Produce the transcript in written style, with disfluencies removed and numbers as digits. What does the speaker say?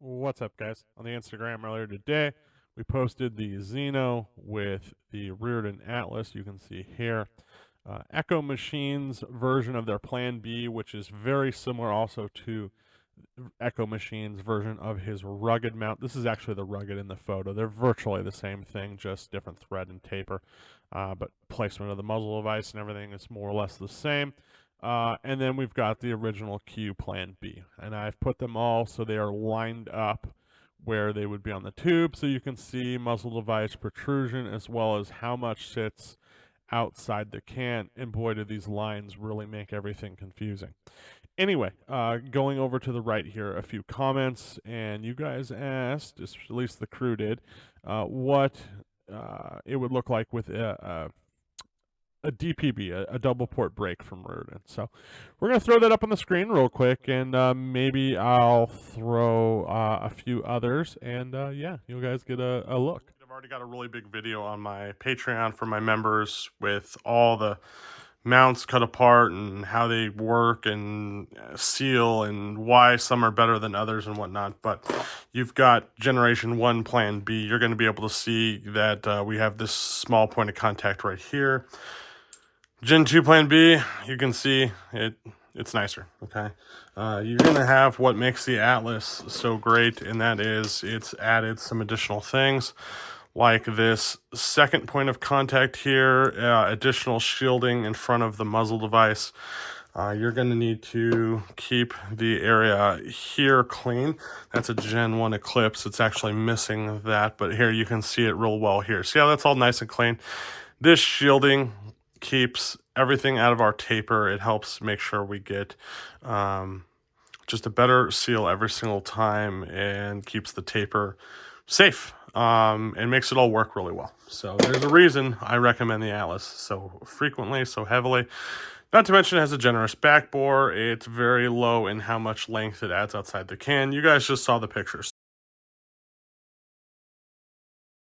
What's up, guys? On the Instagram earlier today, we posted the Xeno with the Reardon Atlas. You can see here. Echo Machines version of their Plan B, which is very similar also to Echo Machines version of his rugged mount. This is actually the rugged in the photo. They're virtually the same thing, just different thread and taper. But placement of the muzzle device and everything is more or less the same. And then we've got the original Q Plan B. And I've put them all so they are lined up where they would be on the tube, so you can see muzzle device protrusion as well as how much sits outside the can. And boy, do these lines really make everything confusing. Anyway, going over to the right here, a few comments, and you guys asked, at least the crew did, what it would look like with a DPB, a double port break from Reardon. So we're going to throw that up on the screen real quick, and maybe I'll throw a few others, and yeah, you guys get a look. I've already got a really big video on my Patreon for my members with all the mounts cut apart and how they work and seal and why some are better than others and whatnot. But you've got Generation 1 Plan B. You're going to be able to see that we have this small point of contact right here. Gen 2 Plan B, you can see it's nicer, okay? You're going to have what makes the Atlas so great, and that is it's added some additional things like this second point of contact here, additional shielding in front of the muzzle device. You're going to need to keep the area here clean. That's a Gen 1 Eclipse. It's actually missing that, but here you can see it real well here. See how that's all nice and clean? This shielding keeps everything out of our taper. It helps make sure we get just a better seal every single time and keeps the taper safe and makes it all work really well. So there's a reason I recommend the Atlas so frequently, so heavily. Not to mention it has a generous back bore. It's very low in how much length it adds outside the can. You guys just saw the pictures.